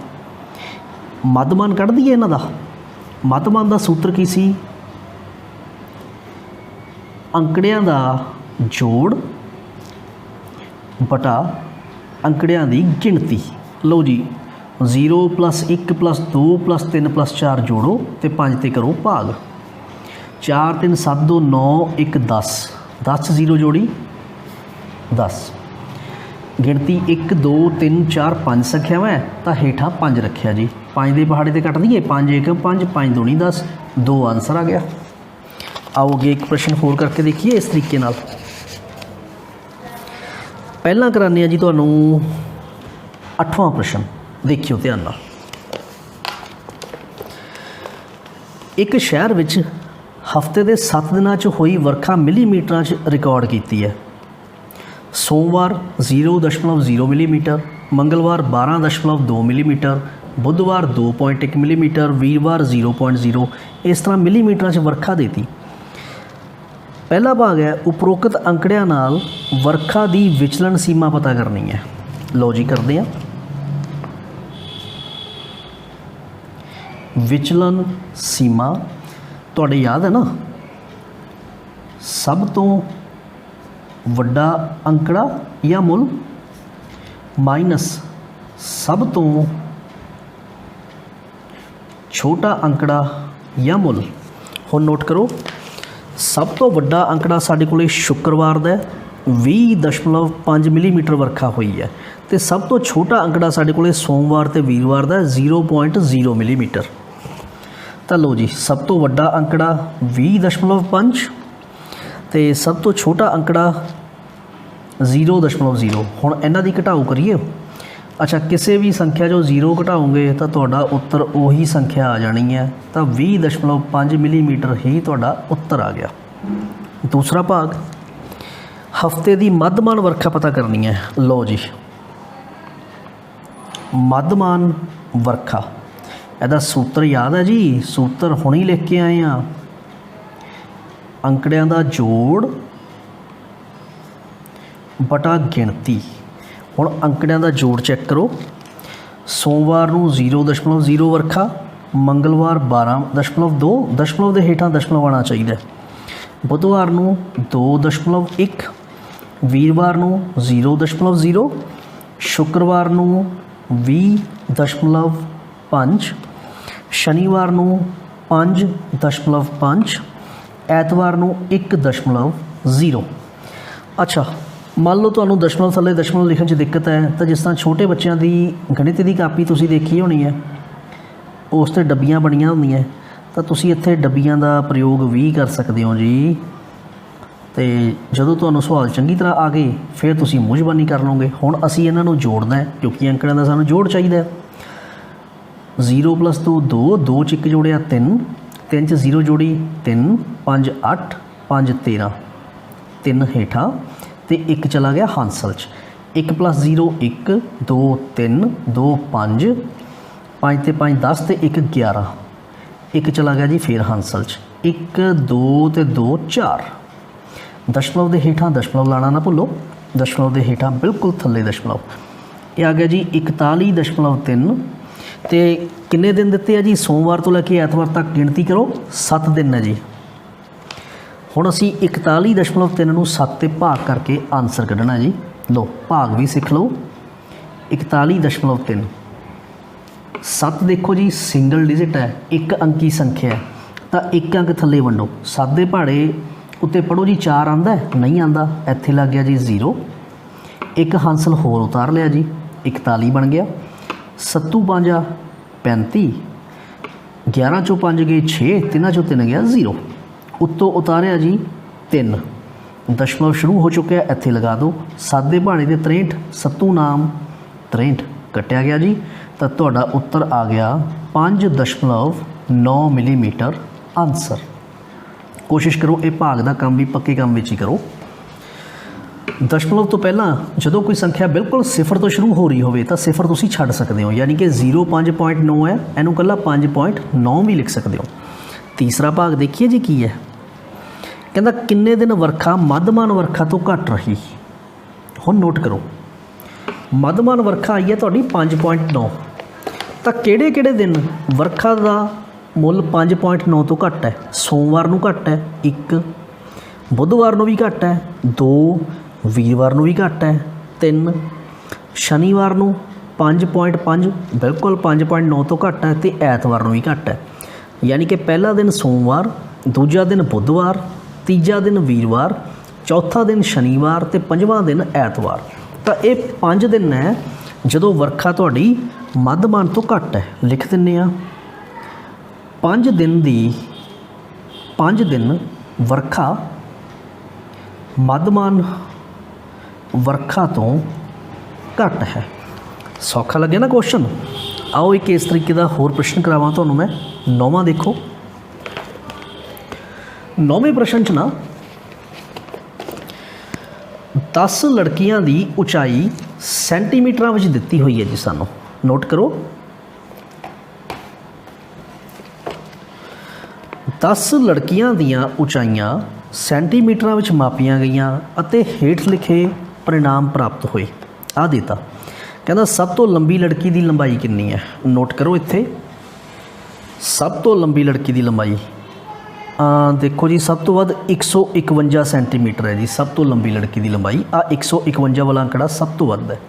मध्यमान कढ़ दईए इन्हां दा। मध्यमान दा सूत्र की सी अंकड़ियां दा जोड़ बटा अंकड़ियां दी गिणती। लो जी 0 + 1 + 2 + 3 + 4 जोड़ो तो 5 ते करो भाग। 4 3 7 2 9 1 10 10 0 जोड़ी 10। गिणती 1 2 3 4 5 संख्यावां है तो हेठा 5 रखिया जी। 5 के पहाड़े ते कट दईए 5 1 5 5 दूनी 10 2 आंसर आ गया। आओ अगे एक प्रश्न होर करके देखिए इस तरीके नाल। पहला कराने जी तुहानूं 8वां प्रश्न देखियो ध्यान नाल। एक शहर विच हफ्ते के 7 दिनों च हुई वर्खा मिलीमीटर च रिकॉर्ड की है। सोमवार 0.0 मिलीमीटर, मंगलवार 12.2 मिलीमीटर, बुधवार 2.1 मिलीमीटर, वीरवार 0.0 इस तरह मिलीमीटर च वर्खा देती। पहला भाग है उपरोक्त अंकड़ियां नाल वर्खा की विचलन सीमा पता करनी है। लो जी करते हैं। विचलन सीमा तुहाडे याद है ना, सब तो वड्डा अंकड़ा या मुल माइनस सब तो छोटा अंकड़ा या मुल। हुण नोट करो सब तो वड्डा अंकड़ा साडे कोले शुक्रवार दा 20.5 मिलीमीटर वर्खा हुई है, तो सब तो छोटा अंकड़ा साडे कोले सोमवार ते वीरवार दा 0.0 मिलीमीटर। तो लो जी सब तो वड्डा अंकड़ा 20.5 तो सब तो छोटा अंकड़ा 0.0। हुण इन्हां दी घटाओ करिए। अच्छा किसी भी संख्या जो 0 घटाओगे तो तुहाडा उत्तर उही संख्या आ जानी है। तो 20.5 मिलीमीटर ही तुहाडा उत्तर आ गया। दूसरा भाग हफ्ते की मध्यमान वर्खा पता करनी है। लो जी मध्यमान वर्खा ਇਹਦਾ सूत्र याद है जी, सूत्र हुणी लिख के आए हैं। अंकड़ियां दा जोड़ बटा गिणती। हुण अंकड़ियां दा जोड़ चैक करो। सोमवार नूं 0.0 वर्खा, मंगलवार 12.2 दशमलव के हेठां दशमलव आना चाहिए, बुधवार नूं 2.1, वीरवार नूं 0.0, शुक्रवार नूं 20.5, शनिवार नूं 5.5, ਐਤਵਾਰ ਨੂੰ 1.0। अच्छा मान लो तुहानूं दशमलव थल्ले दशमलव लिखण 'ਚ दिक्कत है तो जिस तरह छोटे बच्चों की गणित की कापी तुसीं देखी होनी है, उस ते डब्बियां बणियां होंदियां, तो तुसीं इत्थे डब्बियां का प्रयोग भी कर सकते हो जी। तो जदों तुहानूं सवाल चंगी तरह आ गए फिर तुसीं मूँहज़बानी कर लोगे। हुण असीं इन्हां नूं जोड़ना है क्योंकि अंकड़ियां का सानूं जोड़ चाहिए। 0 + 2 2, 2 च 1 जोड़िया 3, 3 च 0 जोड़ी 3, 5 8, 5 13, 3 हेठा तो 1 चला गया हांसल च। 1 + 0 1, 2 3, 2 5, 5 ते 5 10 तो 1 11, 1 चला गया जी फिर हांसल च। 1 2 ते 2 4। दशमलव के हेठा दशमलव लाना ना भुलो, दशमलव के हेठा बिल्कुल थल्ले दशमलव। ये आ गया जी 41.3 ਤੇ ਕਿੰਨੇ ਦਿਨ ਦਿੱਤੇ ਆ ਜੀ? ਸੋਮਵਾਰ ਤੋਂ ਲੈ ਕੇ ਐਤਵਾਰ ਤੱਕ ਗਿਣਤੀ ਕਰੋ, 7 ਦਿਨ ਹੈ ਜੀ। ਹੁਣ ਅਸੀਂ 41.3 ਨੂੰ 7 ਤੇ ਭਾਗ ਕਰਕੇ ਆਨਸਰ ਕੱਢਣਾ ਜੀ। ਲਓ ਭਾਗ ਵੀ ਸਿੱਖ ਲਓ। 41.3 7 ਦੇਖੋ ਜੀ ਸਿੰਗਲ ਡਿਜਿਟ ਹੈ, ਇੱਕ ਅੰਕੀ ਸੰਖਿਆ ਹੈ, ਤਾਂ ਇੱਕ ਅੰਕ ਥੱਲੇ ਵੰਡੋ। 7 ਦੇ ਪਹਾੜੇ ਉੱਤੇ ਪੜੋ ਜੀ, 4 ਆਂਦਾ ਨਹੀਂ ਆਂਦਾ, ਇੱਥੇ ਲੱਗ ਗਿਆ ਜੀ 0। ਇੱਕ ਹਾਂਸਲ ਹੋਰ ਉਤਾਰ ਲਿਆ ਜੀ, 41 ਬਣ ਗਿਆ। 7 5 35, 11 ਚੋਂ 5 ਗਏ 6, 3 ਚੋਂ 3 ਗਿਆ 0। ਉੱਤੋਂ ਉਤਾਰਿਆ ਜੀ 3, ਦਸ਼ਮਲਵ ਸ਼ੁਰੂ ਹੋ ਚੁੱਕਿਆ, ਇੱਥੇ ਲਗਾ ਦਿਓ। 7 ਦੇ ਪਹਾੜੇ ਤੇ 63, 7 ਨਾਮ 63 ਕੱਟਿਆ ਗਿਆ ਜੀ, ਤਾਂ ਤੁਹਾਡਾ ਉੱਤਰ ਆ ਗਿਆ 5.9 ਮਿਲੀਮੀਟਰ ਆਨਸਰ। ਕੋਸ਼ਿਸ਼ ਕਰੋ ਇਹ ਭਾਗ ਦਾ ਕੰਮ ਵੀ ਪੱਕੇ ਕੰਮ ਵਿੱਚ ਹੀ ਕਰੋ। ਦਸ਼ਮਲਵ ਤੋਂ ਪਹਿਲਾਂ ਜਦੋਂ ਕੋਈ ਸੰਖਿਆ ਬਿਲਕੁਲ 0 ਤੋਂ ਸ਼ੁਰੂ ਹੋ ਰਹੀ ਹੋਵੇ ਤਾਂ 0 ਤੁਸੀਂ ਛੱਡ ਸਕਦੇ ਹੋ, ਯਾਨੀ ਕਿ 0 5.9 ਹੈ, ਇਹਨੂੰ ਇਕੱਲਾ 5.9 ਵੀ ਲਿਖ ਸਕਦੇ ਹੋ। ਤੀਸਰਾ ਭਾਗ ਦੇਖੀਏ ਜੀ ਕੀ ਹੈ। ਕਹਿੰਦਾ ਕਿੰਨੇ ਦਿਨ ਵਰਖਾ ਮੱਧਮਾਨ ਵਰਖਾ ਤੋਂ ਘੱਟ ਰਹੀ। ਹੁਣ ਨੋਟ ਕਰੋ, ਮੱਧਮਾਨ ਵਰਖਾ ਆਈ ਹੈ ਤੁਹਾਡੀ 5.9, ਤਾਂ ਕਿਹੜੇ ਕਿਹੜੇ ਦਿਨ ਵਰਖਾ ਦਾ ਮੁੱਲ 5.9 ਤੋਂ ਘੱਟ ਹੈ? ਸੋਮਵਾਰ ਨੂੰ ਘੱਟ ਹੈ 1, ਬੁੱਧਵਾਰ ਨੂੰ ਵੀ ਘੱਟ ਹੈ 2, ਵੀਰਵਾਰ ਨੂੰ ਵੀ ਘੱਟ ਹੈ 3, ਸ਼ਨੀਵਾਰ ਨੂੰ 5.5 ਬਿਲਕੁਲ 5.9 ਤੋਂ ਘੱਟ ਹੈ, ਅਤੇ ਐਤਵਾਰ ਨੂੰ ਵੀ ਘੱਟ ਹੈ। ਯਾਨੀ ਕਿ ਪਹਿਲਾ ਦਿਨ ਸੋਮਵਾਰ, ਦੂਜਾ ਦਿਨ ਬੁੱਧਵਾਰ, ਤੀਜਾ ਦਿਨ ਵੀਰਵਾਰ, ਚੌਥਾ ਦਿਨ ਸ਼ਨੀਵਾਰ ਅਤੇ ਪੰਜਵਾਂ ਦਿਨ ਐਤਵਾਰ। ਤਾਂ ਇਹ 5 ਦਿਨ ਹੈ ਜਦੋਂ ਵਰਖਾ ਤੁਹਾਡੀ ਮੱਧਮਾਨ ਤੋਂ ਘੱਟ ਹੈ। ਲਿਖ ਦਿੰਦੇ ਹਾਂ 5 ਦਿਨ ਵਰਖਾ ਮੱਧਮਾਨ ਵਰਖਾ ਤੋਂ ਘੱਟ ਹੈ। ਸੌਖਾ ਲੱਗਿਆ ਨਾ ਕੁਐਸਚਨ। ਆਓ ਇੱਕ ਇਸ ਤਰੀਕੇ ਦਾ ਹੋਰ ਪ੍ਰਸ਼ਨ ਕਰਾਵਾਂ ਤੁਹਾਨੂੰ ਮੈਂ। 9ਵਾਂ ਦੇਖੋ। 9ਵੇਂ ਪ੍ਰਸ਼ਨ 'ਚ ਨਾ 10 ਲੜਕੀਆਂ ਦੀ ਉਚਾਈ ਸੈਂਟੀਮੀਟਰਾਂ ਵਿੱਚ ਦਿੱਤੀ ਹੋਈ ਹੈ ਜੀ ਸਾਨੂੰ। ਨੋਟ ਕਰੋ 10 ਲੜਕੀਆਂ ਦੀਆਂ ਉਚਾਈਆਂ ਸੈਂਟੀਮੀਟਰਾਂ ਵਿੱਚ ਮਾਪੀਆਂ ਗਈਆਂ ਅਤੇ ਹੇਠ ਲਿਖੇ परिणाम प्राप्त होए। आ देता कहना सब तो लंबी लड़की की लंबाई कितनी है। नोट करो इत्थे सब तो लंबी लड़की की लंबाई देखो जी सब तो वध 151 सेंटीमीटर है जी। सब तो लंबी लड़की की लंबाई आ 151 वाला अंकड़ा सब तो वध है।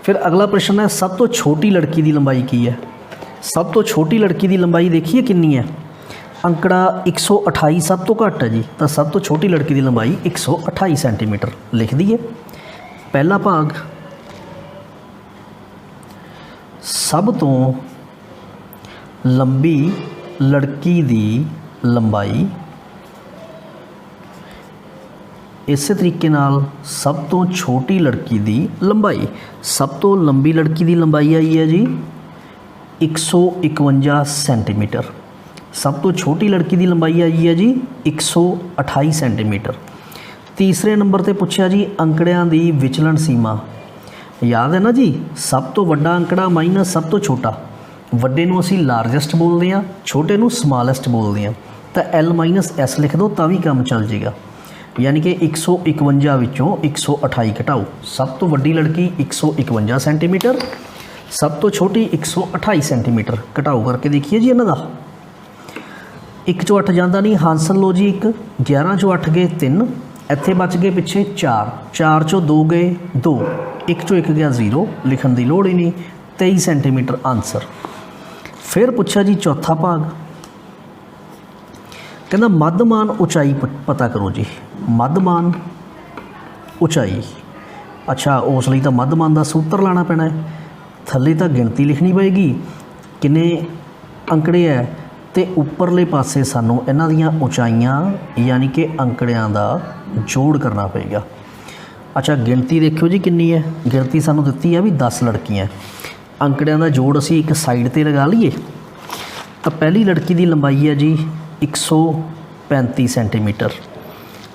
फिर अगला प्रश्न है सब तो छोटी लड़की की लंबाई की है। सब तो छोटी लड़की की लंबाई देखिए कितनी है। अंकड़ा 128 सब तो घट है जी। तो सब तो छोटी लड़की की लंबाई 128 सेंटीमीटर लिख दिए। पहला भाग सब तो लंबी लड़की की लंबाई इस तरीके नाल सब तो छोटी लड़की की लंबाई। सब तो लंबी लड़की की लंबाई आई है जी 151 सेंटीमीटर। सब तो छोटी लड़की की लंबाई आई है जी 128 सेंटीमीटर। तीसरे नंबर पर पूछा जी अंकड़ियां की विचलन सीमा। याद है ना जी सब तो वड्डा अंकड़ा माइनस सब तो छोटा। वड्डे नूं असीं लार्जेस्ट बोलते हैं, छोटे नूं स्मॉलेस्ट बोलते हैं। तो एल माइनस एस लिख दो तां भी काम चल जाएगा। यानी कि 151 विचों 128 घटाओ। सब तो वड्डी लड़की 151 सेंटीमीटर, सब तो छोटी 128 सेंटीमीटर। घटाओ करके देखिए जी इन्हां दा। 1 चों 8 जाता नहीं, हांसल लो जी 1। 11 चों 8 गए 3, इत्थे बच गए पिछे 4। 4 चों 2 गए 2, 1 चों 1 गया 0, लिखण की लोड़ ही नहीं। 23 सेंटीमीटर आंसर। फिर पूछा जी चौथा भाग कहना मध्यमान ऊंचाई पता करो जी। मध्यमान ऊंचाई अच्छा उस लई तां मध्यमान का सूत्र लाना पैना है। थल्ले तां गिणती लिखनी पेगी किन्ने अंकड़े है, तो उपरले पासे सानू इन्हां दीयां ऊंचाइयां यानी कि अंकड़ियां दा जोड़ करना पेगा। अच्छा गिणती देखियो जी कितनी है। गिणती सानू दित्ती है भी 10 लड़कियां। अंकड़ियां दा जोड़ असी एक साइड ते लगा लीए। तो पहली लड़की की लंबाई है जी 135 सेंटीमीटर।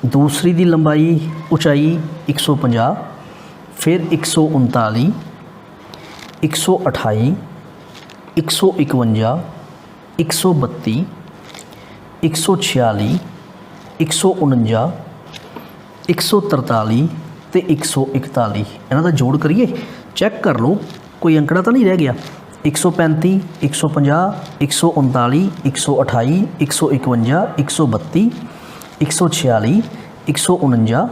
दूसरी की लंबाई ऊंचाई 150, फिर 139, 128, 151, 132, 146, 149, 143 तो 141। इन्हां दा जोड़ करिए चैक कर लो कोई अंकड़ा तो नहीं रह गया। 135 150 139 128 151 132 146 149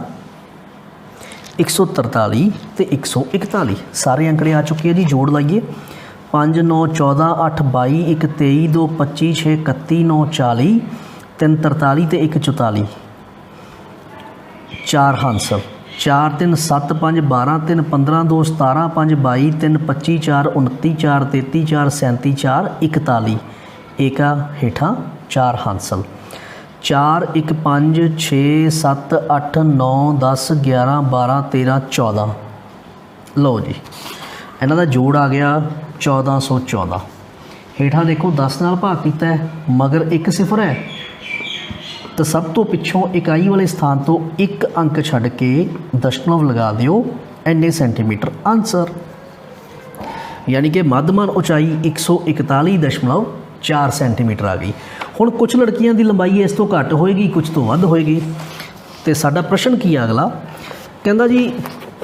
143 ਤੇ 141 ਸਾਰੇ ਅੰਕੜੇ ਆ ਚੁੱਕੇ ਆ ਜੀ। ਜੋੜ ਲਾਈਏ 5 9 14 8 22 1 23 2 25 6 31 9 40 3 43 ਤੇ 1 44 4 ਹਾਂਸਲ 4 3 7 5 12 3 15 2 17 5 22 3 25 4 29 4 33 4 37 4 41 ਏਕਾ ਹੇਠਾਂ 4 ਹਾਂਸਲ 4 1 5 6 7 8 9 10 11 12 13 14 ਲਓ ਜੀ ਇਹਨਾਂ ਦਾ ਜੋੜ ਆ ਗਿਆ 1414। ਹੇਠਾਂ ਦੇਖੋ 10 ਨਾਲ ਭਾਗ ਕੀਤਾ ਹੈ, ਮਗਰ 1 0 ਹੈ ਤਾਂ ਸਭ ਤੋਂ ਪਿੱਛੋਂ ਇਕਾਈ ਵਾਲੇ ਸਥਾਨ ਤੋਂ 1 ਅੰਕ ਛੱਡ ਕੇ ਦਸ਼ਮਲਵ ਲਗਾ ਦਿਓ, ਇੰਨੇ ਸੈਂਟੀਮੀਟਰ ਆਨਸਰ। यानी कि मध्यमान उचाई 141.4 सेंटीमीटर आ गई। हुण कुछ लड़कियां दी लंबाई इस तो घट होएगी, कुछ तो वध होएगी। तो साडा प्रश्न की अगला कहंदा जी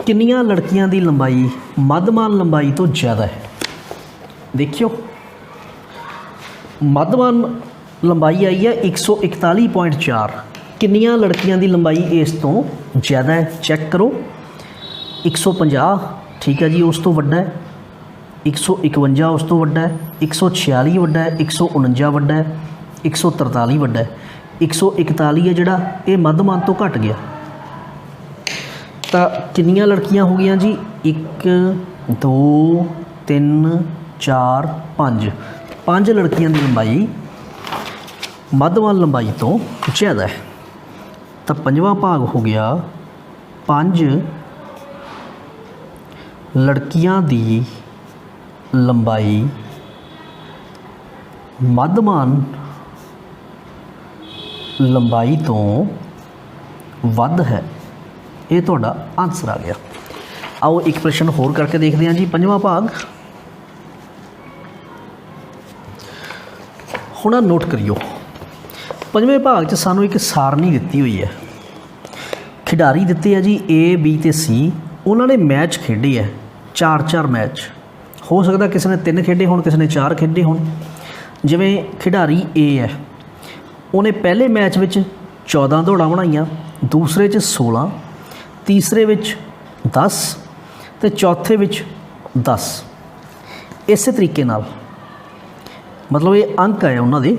किन्नियां लड़कियां दी लंबाई मध्यमान लंबाई तो ज़्यादा है। देखियो मध्यमान लंबाई आई है 141.4, किन्नियां लड़कियां दी लंबाई इस तो ज़्यादा है। चैक करो 150 ठीक है जी, उस तो वड्डा है। 151 उस तो वड्डा है, 146 वड्डा है, 149 वड्डा है, 143 वड्डा है, 141 है जिहड़ा ये मध्यमान तो घट गया। तो कितनियां लड़कियां हो गई जी 1 2 3 4 5 5 लड़कियां की लंबाई मध्यमान लंबाई तो ज़्यादा है। तो पंजवां भाग हो गया 5 लड़कियां की लंबाई मध्यमान लंबाई तो वध है। ये तुहाडा आंसर आ गया। आओ एक प्रश्न होर करके देखते हैं जी। पंजवां भाग हुण नोट करियो। पंजवें भाग च सानू एक सारणी दिती हुई है। खिडारी दिते है जी ए बी ते सी, उन्होंने मैच खेडे है 4-4 मैच। हो सकता किसी ने 3 खेडे होण, किसी ने 4 खेडे होण। जिवें खिडारी ए है, उन्हें पहले मैच में 14 दौड़ां बनाईयां, दूसरे 16, तीसरे 10 ते चौथे 10। इस तरीके नाल मतलब ये अंक है उन्होंने।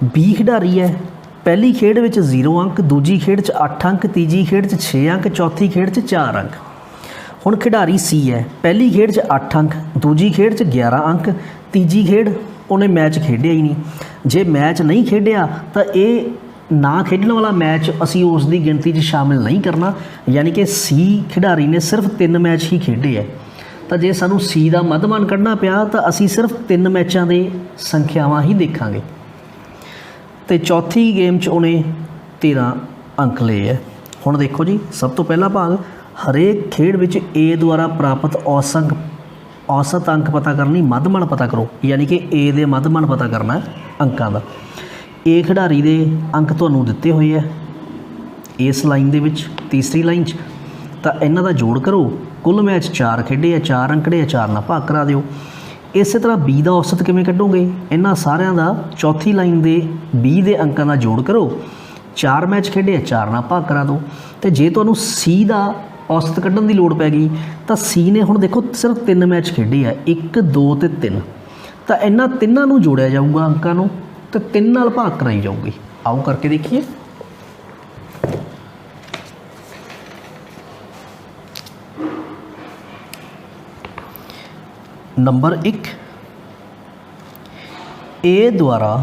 बी खिडारी है, पहली खेड में 0 अंक, दूजी खेड 8 अंक, तीजी खेड 6 अंक, चौथी खेड 4 अंक। हुण खिडारी सी है, पहली खेड 8 अंक, दूजी खेड 11 अंक, तीजी खेड उन्हें मैच खेडिया ही नहीं। जे मैच नहीं खेडिया तो ये ना खेडने वाला मैच असी उसकी गिनती शामिल नहीं करना। यानी कि सी खिडारी ने सिर्फ 3 मैच ही खेडे है। तो जे सानू सी का मध्यमान कढ़ना पिया तो असी सिर्फ 3 मैचों के संख्यावां ही देखांगे। तो चौथी गेम च उन्हें 13 अंक ले है। हुण देखो जी, सब तो पहला भाग हरेक खेड विच ए द्वारा प्राप्त औसत अंक पता करनी, मध्यमान पता करो। यानी कि ए दे मध्यमान पता करना है अंकों का। ए खिडारी दे अंक तुहानूं दिते हुए है इस लाइन दे विच, तीसरी लाइन च। तो इन्हां दा जोड़ करो। कुल मैच 4 खेडे है, 4 अंकड़े 4 नाल भाग करा दिओ। इस तरह बी का औसत किवें कढोगे? इन्हां सारिਆਂ ਦਾ चौथी लाइन दे बी दे अंकों का जोड़ करो। 4 मैच खेडे 4 नाल भाग करा दो। तो जे तुहानूं सी का औसत कढ़न की लोड़ पै गई तो सी ने हुण देखो सिर्फ 3 मैच खेडे है, 1 2 ते 3। तो इन्हां तिन्नां नूं जोड़िया जाऊगा अंकों नूं तो 3 नाल भाग कराई जाऊगी। आओ करके देखिए। नंबर 1 ए द्वारा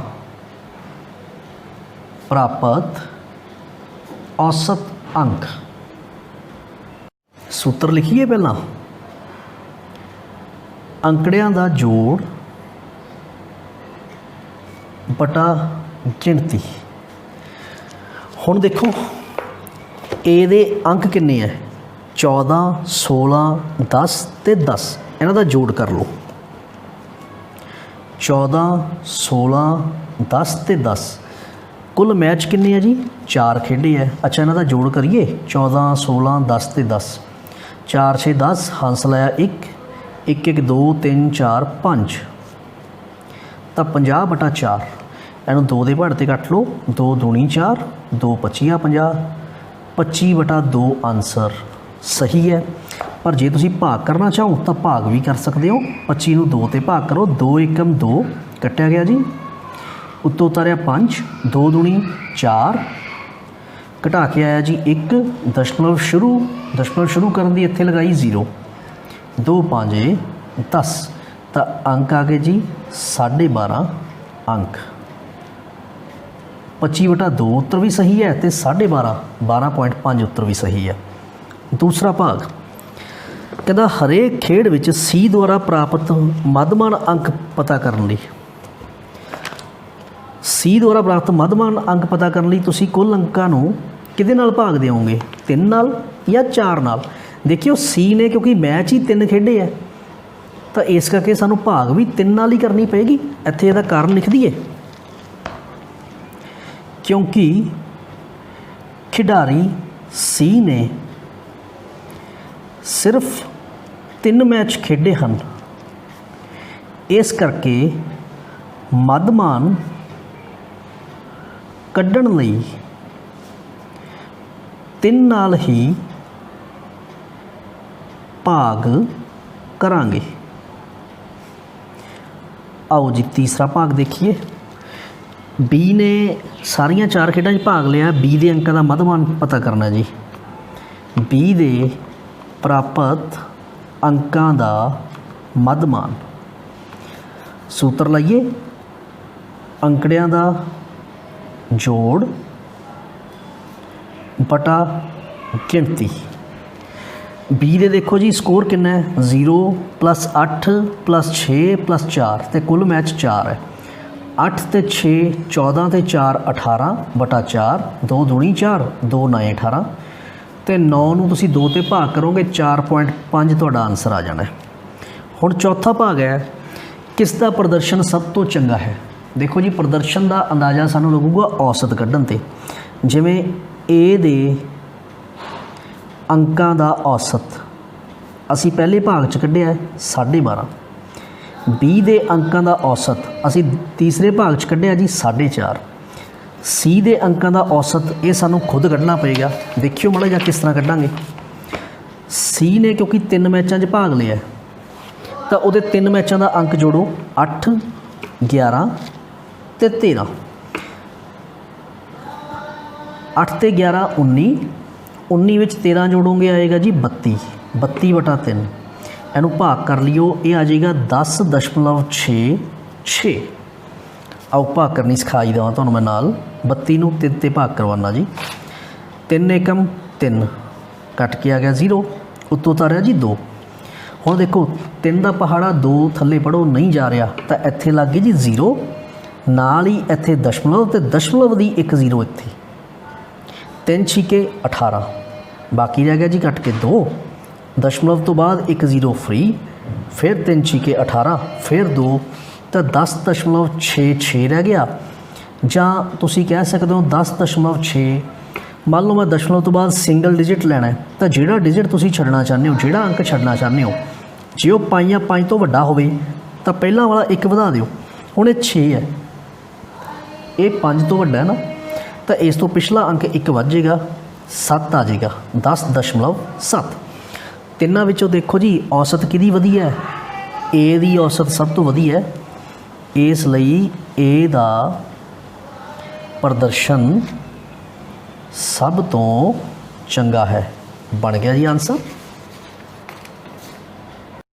प्राप्त औसत अंक। सूत्र लिखिए पहला, अंकड़ियां का जोड़ बटा गिनती। हुण देखो ए दे अंक किन्ने है? 14 16 10 ते 10। इन्हां दा जोड़ कर लो। 14 16 10 ते 10। कुल मैच किन्ने है जी? 4 खेडे है। अच्छा इन्हां दा जोड़ करिए। 14 16 10 ते 10, 4 6 10 हांसल आया 1, 1 1 2 3 4 5 ਤਾਂ 50/4 ਇਹਨੂੰ 2 ਦੇ ਪਹਾੜੇ 'ਤੇ ਕੱਟ ਲਓ। 2 ਦੂਣੀ 4 2 25 50 25/2 ਆਨਸਰ ਸਹੀ ਹੈ। ਪਰ ਜੇ ਤੁਸੀਂ ਭਾਗ ਕਰਨਾ ਚਾਹੋ ਤਾਂ ਭਾਗ ਵੀ ਕਰ ਸਕਦੇ ਹੋ। 25 ਨੂੰ 2 ਤੇ ਭਾਗ ਕਰੋ। 2 ਏਕਮ 2 ਕੱਟਿਆ ਗਿਆ ਜੀ। ਉੱਤੋਂ ਉਤਾਰਿਆ 5 2 ਦੂਣੀ 4 ਘਟਾ ਕੇ ਆਇਆ ਜੀ 1 ਦਸ਼ਮਲਵ ਸ਼ੁਰੂ ਕਰਨ ਦੀ ਇੱਥੇ ਲਗਾਈ 0 2 5 10 ਤਾਂ ਅੰਕ ਆ ਗਏ ਜੀ 12.5 ਅੰਕ। 25/2 ਉੱਤਰ ਵੀ ਸਹੀ ਹੈ ਅਤੇ 12.5 12.5 ਉੱਤਰ ਵੀ ਸਹੀ ਹੈ। ਦੂਸਰਾ ਭਾਗ ਕਹਿੰਦਾ ਹਰੇਕ ਖੇਡ ਵਿੱਚ ਸੀ ਦੁਆਰਾ ਪ੍ਰਾਪਤ ਮੱਧਮਾਨ ਅੰਕ ਪਤਾ ਕਰਨ ਲਈ ਅੰਕ ਪਤਾ ਕਰਨ ਲਈ ਤੁਸੀਂ ਕੁੱਲ ਅੰਕਾਂ ਨੂੰ ਕਿਹਦੇ ਨਾਲ ਭਾਗ ਦਿਓਗੇ? 3 ਨਾਲ ਜਾਂ 4 ਨਾਲ? ਦੇਖਿਓ ਸੀ ਨੇ ਕਿਉਂਕਿ ਮੈਚ ਹੀ 3 ਖੇਡੇ ਹੈ ਤਾਂ ਇਸ ਕਰਕੇ ਸਾਨੂੰ ਭਾਗ ਵੀ 3 ਨਾਲ ਹੀ ਕਰਨੀ ਪਏਗੀ। ਇੱਥੇ ਇਹਦਾ ਕਾਰਨ ਲਿਖ ਦਈਏ, ਕਿਉਂਕਿ ਖਿਡਾਰੀ ਸੀ ਨੇ ਸਿਰਫ 3 ਮੈਚ ਖੇਡੇ ਹਨ, ਇਸ ਕਰਕੇ ਮੱਧਮਾਨ ਕੱਢਣ ਲਈ 3 ਨਾਲ ਹੀ ਭਾਗ ਕਰਾਂਗੇ। ਆਓ ਜੀ ਤੀਸਰਾ ਭਾਗ ਦੇਖੀਏ। ਬੀ ਨੇ ਸਾਰੀਆਂ 4 ਖੇਡਾਂ 'ਚ ਭਾਗ ਲਿਆ। ਬੀ ਦੇ ਅੰਕਾਂ ਦਾ ਮੱਧਮਾਨ ਪਤਾ ਕਰਨਾ ਜੀ। ਬੀ ਦੇ ਪ੍ਰਾਪਤ ਅੰਕਾਂ ਦਾ ਮੱਧਮਾਨ ਸੂਤਰ ਲਾਈਏ, ਅੰਕੜਿਆਂ ਦਾ ਜੋੜ ਬਟਾ ਗਿਣਤੀ। ਬੀ ਦੇ ਦੇਖੋ ਜੀ ਸਕੋਰ ਕਿੰਨਾ ਹੈ? 0 + 8 + 6 + 4 ਅਤੇ ਕੁੱਲ ਮੈਚ 4 ਹੈ। 8 ਤੇ 6 14 ਤੇ 4 18/4 2 ਦੂਣੀ 4 2 9 18 ਅਤੇ 9 ਨੂੰ ਤੁਸੀਂ 2 ਤੇ ਭਾਗ ਕਰੋਗੇ 4.5 ਤੁਹਾਡਾ ਆਨਸਰ ਆ ਜਾਣਾ। ਹੁਣ ਚੌਥਾ ਭਾਗ ਹੈ ਕਿਸ ਦਾ ਪ੍ਰਦਰਸ਼ਨ ਸਭ ਤੋਂ ਚੰਗਾ ਹੈ। ਦੇਖੋ ਜੀ ਪ੍ਰਦਰਸ਼ਨ ਦਾ ਅੰਦਾਜ਼ਾ ਸਾਨੂੰ ਲੱਗੂਗਾ ਔਸਤ ਕੱਢਣ 'ਤੇ। ਜਿਵੇਂ ਏ ਦੇ ਅੰਕਾਂ ਦਾ ਔਸਤ ਅਸੀਂ ਪਹਿਲੇ ਭਾਗ 'ਚ ਕੱਢਿਆ 12.5। ਬੀ ਦੇ ਅੰਕਾਂ ਦਾ ਔਸਤ ਅਸੀਂ ਤੀਸਰੇ ਭਾਗ 'ਚ ਕੱਢਿਆ ਜੀ 4.5। ਸੀ ਦੇ ਅੰਕਾਂ ਦਾ ਔਸਤ ਇਹ ਸਾਨੂੰ ਖੁਦ ਕੱਢਣਾ ਪਏਗਾ। ਦੇਖਿਓ ਮਾੜਾ ਜਿਹਾ ਕਿਸ ਤਰ੍ਹਾਂ ਕੱਢਾਂਗੇ। ਸੀ ਨੇ ਕਿਉਂਕਿ 3 ਮੈਚਾਂ 'ਚ ਭਾਗ ਲਿਆ ਤਾਂ ਉਹਦੇ 3 ਮੈਚਾਂ ਦਾ ਅੰਕ ਜੋੜੋ 8 11 ਅਤੇ 13। 8 ਤੇ 11 19 19 ਵਿੱਚ 13 ਜੋੜੋਗੇ ਆਏਗਾ ਜੀ 32 32/3। ਇਹਨੂੰ ਭਾਗ ਕਰ ਲਿਓ, ਇਹ ਆ ਜਾਏਗਾ 10.66। ਆਓ ਭਾਗ ਕਰਨੀ ਸਿਖਾਈ ਦੇਵਾਂ ਤੁਹਾਨੂੰ ਮੈਂ ਨਾਲ। 32 ਨੂੰ 3 ਤੇ ਭਾਗ ਕਰਵਾਉਣਾ ਜੀ। 3 ਏਕਮ 3 ਕੱਟ ਕੇ ਆ ਗਿਆ 0 ਉੱਤੋਂ ਉਤਾਰਿਆ ਜੀ 2। ਹੁਣ ਦੇਖੋ 3 ਦਾ ਪਹਾੜਾ 2 ਥੱਲੇ ਪੜੋ ਨਹੀਂ ਜਾ ਰਿਹਾ ਤਾਂ ਇੱਥੇ ਲੱਗ ਗਈ ਜੀ 0 ਨਾਲ ਹੀ ਇੱਥੇ ਦਸ਼ਮਲਵ ਅਤੇ ਦਸ਼ਮਲਵ ਦੀ 1 0 ਇੱਥੇ 3 ਛਿਕੇ 18 ਬਾਕੀ ਰਹਿ ਗਿਆ ਜੀ ਕੱਟ ਕੇ 2 ਦਸ਼ਮਲਵ ਤੋਂ ਬਾਅਦ 1 0 ਫਰੀ ਫਿਰ 3 ਛਿਕੇ 18 ਫਿਰ 2 ਤਾਂ 10.66 ਰਹਿ ਗਿਆ। ਜਾਂ ਤੁਸੀਂ ਕਹਿ ਸਕਦੇ ਹੋ 10.6। ਮੰਨ ਲਓ ਮੈਂ ਦਸ਼ਮਲਵ ਤੋਂ ਬਾਅਦ ਸਿੰਗਲ ਡਿਜਿਟ ਲੈਣਾ ਹੈ ਤਾਂ ਜਿਹੜਾ ਡਿਜਿਟ ਤੁਸੀਂ ਛੱਡਣਾ ਚਾਹੁੰਦੇ ਹੋ, ਜਿਹੜਾ ਅੰਕ ਛੱਡਣਾ ਚਾਹੁੰਦੇ ਹੋ, ਜੇ ਉਹ 5 ਜਾਂ 5 ਤੋਂ ਵੱਡਾ ਹੋਵੇ ਤਾਂ ਪਹਿਲਾਂ ਵਾਲਾ 1 ਵਧਾ ਦਿਓ। ਹੁਣ ਇਹ 6 ਹੈ, ਇਹ 5 ਤੋਂ ਵੱਡਾ ਹੈ ਨਾ, ਤਾਂ ਇਸ ਤੋਂ ਪਿਛਲਾ ਅੰਕ 1 ਵੱਧ ਜਾਏਗਾ 7 ਆ ਜਾਏਗਾ 10.7। ਤਿੰਨਾਂ ਵਿੱਚੋਂ ਦੇਖੋ ਜੀ ਔਸਤ ਕਿਹਦੀ ਵਧੀਆ ਹੈ? ਏ ਦੀ ਔਸਤ ਸਭ ਤੋਂ ਵਧੀਆ ਹੈ, ਇਸ ਲਈ ਏ ਦਾ ਪ੍ਰਦਰਸ਼ਨ ਸਭ ਤੋਂ ਚੰਗਾ ਹੈ। ਬਣ ਗਿਆ ਜੀ ਆਨਸਰ।